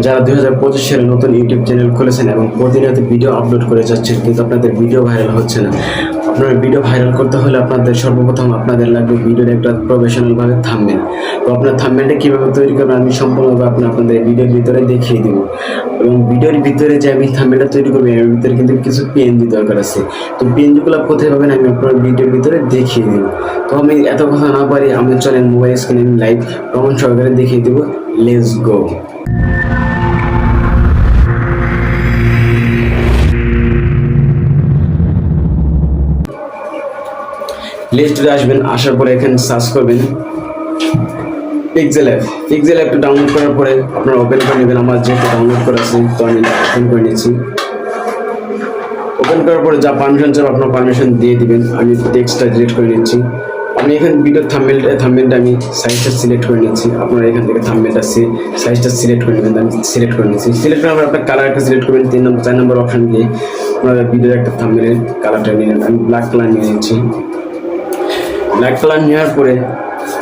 যারা 2025 সালে নতুন ইউটিউব চ্যানেল খুলেছেন এবং প্রতিনিয়ত ভিডিও আপলোড করে যাচ্ছেন, কিন্তু আপনাদের ভিডিও ভাইরাল হচ্ছে না। আপনার ভিডিও ভাইরাল করতে হলে আপনাদের সর্বপ্রথম আপনাদের লাগবে ভিডিওর একটা প্রফেশনালভাবে থাম্বনেল। তো আপনার থাম্বনেলটা কীভাবে তৈরি করবেন আমি সম্পূর্ণভাবে আপনাদের ভিডিওর ভিতরে দেখিয়ে দেবো। এবং ভিডিওর ভিতরে যে আমি থাম্বনেলটা তৈরি করবো এর ভিতরে কিন্তু কিছু পিএনজি দরকার আছে। তো পিএনজিগুলো কোথায় পাবেন আমি আপনার ভিডিওর ভিতরে দেখিয়ে দেবো। তো আমি এত কথা না পারি, আমি চলেন মোবাইল স্ক্রিনে আমি লাইভ প্রমাণ সহকারে দেখিয়ে দেবো। Let's go. প্লে স্টোরে আসবেন, আসার পরে এখানে সার্চ করবেন পিক্সেল অ্যাপ। পিক্সেল অ্যাপটা ডাউনলোড করার পরে আপনারা ওপেন করে নেবেন। আমার যেহেতু ডাউনলোড করা আছে তো আমি ওপেন করে নিচ্ছি। ওপেন করার পরে যা পারমিশন চাই আপনার পারমিশন দিয়ে দিবেন। আমি টেক্সটটা ডিলিট করে নিচ্ছি। আমি এখানে ভিডিওর থাম্বনেলটা আমি সাইজটা সিলেক্ট করে নিচ্ছি। আপনারা এখান থেকে থাম্বনেলটা সাইজটা সিলেক্ট করে নেবেন। আমি সিলেক্ট করে নিচ্ছি। সিলেক্ট করার পর আপনার কালারটা সিলেক্ট করবেন। 4 নম্বর অপশন দিয়ে আপনারা ভিডিওর একটা থাম্বনেলের কালারটা নিয়ে নেন। আমি ব্ল্যাক কালার নিয়ে নিচ্ছি। ব্ল্যাক কালার নেওয়ার পরে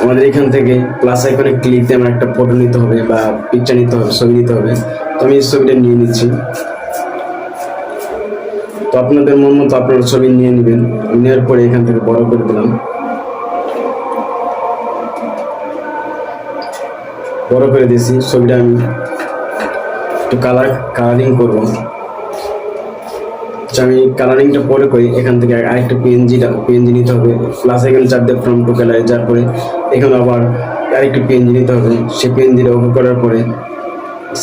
আমাদের এখান থেকে প্লাস আইকনে ক্লিক দিয়ে আমার একটা ফটো নিতে হবে বা পিকচার নিতে হবে, ছবি নিতে হবে। তো আমি এই ছবিটা নিয়ে নিচ্ছি। তো আপনাদের মন মতো আপনারা ছবি নিয়ে নেবেন। নেওয়ার পরে এখান থেকে বড় করে দিলাম। বড় করে দিয়েছি। ছবিটা আমি একটু কালারিং করবো। আমি কালারিংটা পরে করি। এখান থেকে আরেকটা পিএনজি নিতে হবে। প্লাস এখানে চাপ দিয়ে ফ্রম টু কালারে যাওয়ার পরে এখানে আবার আরেকটা পিএনজি নিতে হবে। সেই পিএনজিটা ওপেন করার পরে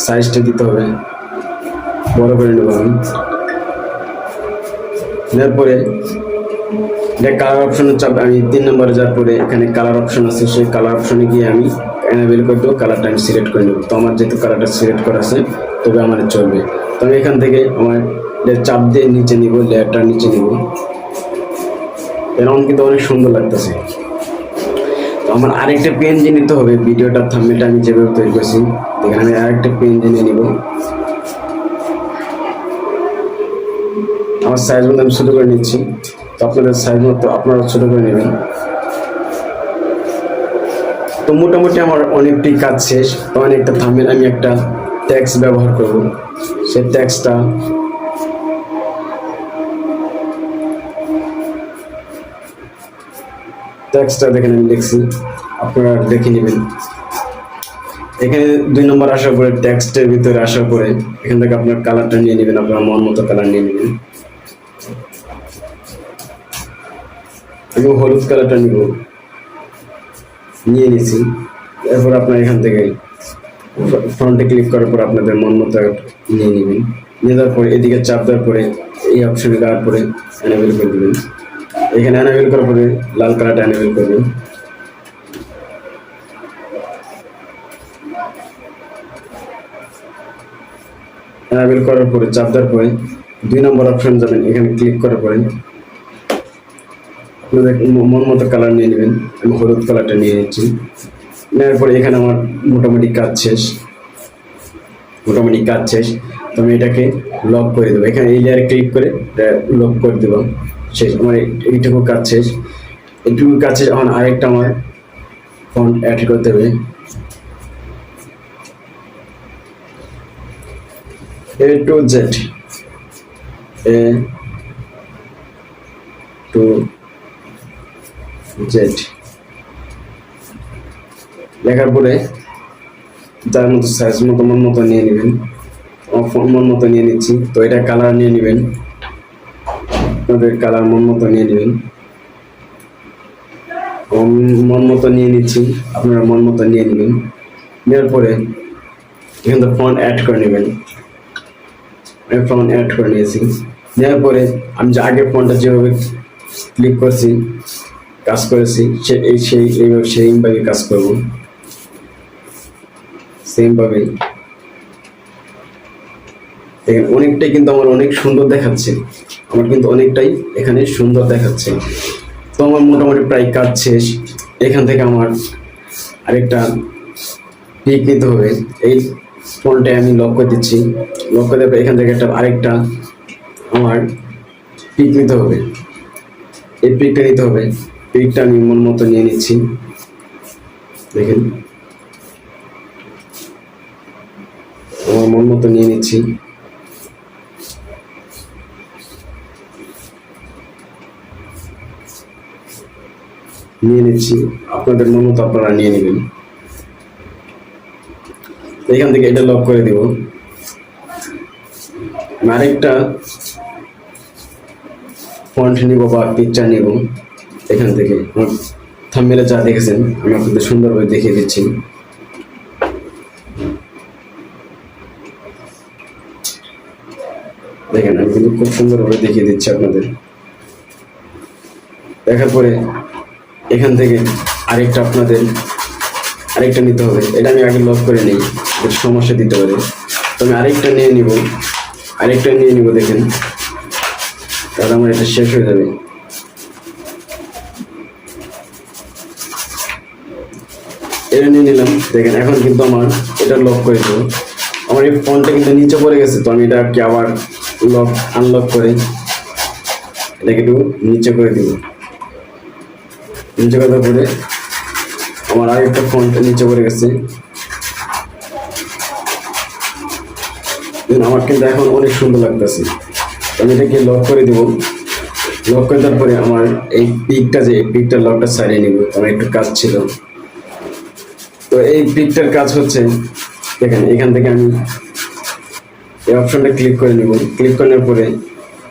সাইজটা দিতে হবে, বড় করে নেব। আমি নেওয়ার পরে এটা কালার অপশনে চাপ, আমি 3 নম্বরে যাওয়ার পরে এখানে কালার অপশন আছে, সেই কালার অপশনে গিয়ে আমি এনেবল করে দেবো। কালারটা আমি সিলেক্ট করে নেব। তো আমার যেহেতু কালারটা সিলেক্ট করা আছে তবে আমার চলবে। তো আমি এখান থেকে আমার চাপ দিয়ে নিচে নিব, লেয়ারটা নিচে নিব। এরকম কিন্তু অনেক সুন্দর লাগতেছে। তো আমার আরেকটা পিএনজি নিতে হবে। ভিডিওটার থাম্বনেলটা আমি যেভাবে তৈরি করছি এখানে আমি আরেকটা পিএনজি নিয়ে নিব। আমার সাইজ মতো আমি ছোটো করে নিচ্ছি। তো আপনাদের সাইজ মতো আপনারা ছোটো করে নেবেন। তো মোটামুটি আমার অনেকটি কাজ শেষ। তো অনেকটা থাম্বনেল আমি একটা ট্যাক্স ব্যবহার করব। সেই ট্যাক্সটা দেখেন আমি লিখছি, আপনারা দেখে নেবেন। এখানে 2 নম্বর আসার পরে টেক্সটের ভিতরে আসার পরে এখান থেকে আপনার কালারটা নিয়ে নেবেন। আপনার মন মতো কালার নিয়ে নেবেন। আমি হলুদ কালারটা নিয়ে নিয়েছি। এরপর আপনার এখান থেকে ফ্রন্টে ক্লিক করার পর আপনাদের মন মতো নিয়ে নেবেন। নিয়ে যাওয়ার পরে এদিকে চাপ দেওয়ার পরে এই অপশনে যাওয়ার পরে এনেবল করে দেবেন। এখানে এনেবল করার পরে লাল কালারটা এনেবল করবেন। এনেবল করার পরে চাপ দেওয়ার পরে 2 নম্বর অপশন যাবেন। এখানে ক্লিক করার পরে আপনাদের মন মতো কালার নিয়ে নেবেন। আমি হলুদ কালারটা নিয়ে নিচ্ছি। নেওয়ার পরে এখানে আমার মোটামুটি কাজ শেষ। তো আমি এটাকে লক করে দেবো। এখানে এই লেয়ারে ক্লিক করে লক করে দেবো। শেষ, আমার এইটুকু কাজ শেষ। এখন আরেকটা আমার ফন্ট অ্যাড করতে হবে। A to Z, A to Z লেখার পরে যার মতো সাইজ মতো মন মতো নিয়ে নেবেন। মন মতো নিয়ে নিচ্ছি। তো এটা কালার নিয়ে নেবেন। আপনাদের কালার মন মতো নিয়ে নেবেন। মন মতো নিয়ে নিচ্ছি, আপনারা মন মতো নিয়ে নেবেন। নেওয়ার পরে এখান থেকে ফন্ট অ্যাড করে নেবেন। আমি ফন্ট অ্যাড করে নিয়েছি। নেওয়ার পরে আমি যে আগে ফন্টটা যেভাবে ক্লিক করছি কাজ করেছি সেইভাবে কাজ করব। সেমভাবে দেখেন অনেকটাই কিন্তু আমার অনেক সুন্দর দেখাচ্ছে। এখানে সুন্দর দেখাচ্ছে। তো আমার মোটামুটি প্রায় কাজ শেষ। এখান থেকে আমার আরেকটা পিক নিতে হবে। এই ফোনটা আমি লক করে দিচ্ছি। লক করে দেওয়ার এখান থেকে আরেকটা আমার পিক নিতে হবে। এই পিকটা নিতে হবে। পিকটা আমি মন মতো নিয়ে নিচ্ছি। দেখেন আমার মন মতো নিয়ে নিচ্ছি। আপনাদের মন মতো আপনারা নিয়ে নেবেন। এখান থেকে এটা লক করে দেব। আরেকটা ফন্ট নিব বা পিকচার নিব। এখান থেকে থাম্বনেলে যা দেখেছেন আমি আপনাদের সুন্দরভাবে দেখিয়ে দিচ্ছি। দেখেন আমি কিন্তু খুব সুন্দরভাবে দেখিয়ে দিচ্ছি আপনাদের। দেখার পরে এখান থেকে আরেকটা নিতে হবে। এটা আমি আগে লক করে নিই, সমস্যা দিতে পারে। তো আমি আরেকটা নিয়ে নিব। দেখেন, তাহলে আমার এটা শেষ হয়ে যাবে। এটা নিয়ে নিলাম। দেখেন এখন কিন্তু আমার এটা লক করে দেবো। আমার এই ফোনটা কিন্তু নিচে পড়ে গেছে, তো আমি এটাকে আবার আনলক করে এটাকে একটু নিচে করে দিব। নিচে করার পরে আমার আরেকটা ফোনটা নিচে পড়ে গেছে। আমার কিন্তু এখন অনেক সুন্দর লাগতেছে। আমি এটাকে লক করে দেবো। লক করে দেওয়ার পরে আমার এই পিকটার লকটা সারিয়ে নিব। আমার একটু কাজ ছিল। তো এই পিকটার কাজ হচ্ছে, দেখেন এখান থেকে আমি এই অপশনটা ক্লিক করে নিব। ক্লিক করার পরে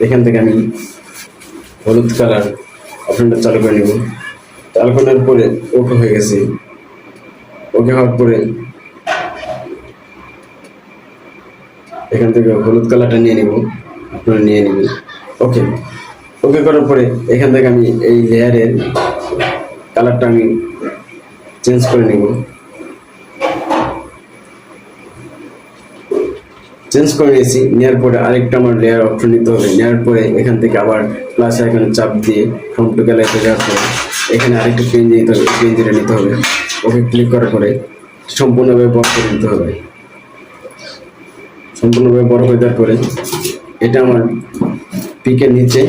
এখান থেকে আমি হলুদ কালার অপশনটা চালু করে নিব। চালু করার পরে ওকে হয়ে গেছে। ওকে হওয়ার পরে এখান থেকে হলুদ কালারটা নিয়ে নিব। আপনারা নিয়ে নেবেন। ওকে করার পরে এখান থেকে আমি এই লেয়ারের কালারটা আমি চেঞ্জ করে নিব। চেঞ্জ করে নিয়েছি। নেওয়ার পরে আরেকটা আমার লেয়ার অপশন নিতে হবে। নেওয়ার পরে এখান থেকে আবার প্লাস আইকনে চাপ দিয়ে ফ্রম টু গ্যালারিতে যাওয়ার পরে এখানে আরেকটা পেন নিতে হবে। পেনটা নিতে হবে। ওকে ক্লিক করার পরে সম্পূর্ণভাবে বড় করে নিতে হবে। সম্পূর্ণভাবে বড় হয়ে যাওয়ার পরে এটা আমার পিকের নিচে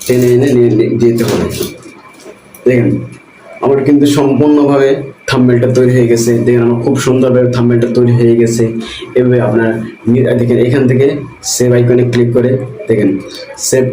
টেনে এনে নিয়ে যেতে হবে। দেখেন আমার কিন্তু সম্পূর্ণভাবে থাম্বনেলটা তৈরি হয়ে গেছে। দেখেন আমার খুব সুন্দরভাবে থাম্বনেলটা তৈরি হয়ে গেছে। এভাবে আপনার দেখেন এখান থেকে সেভ আইকনে ক্লিক করে দেখেন সেভ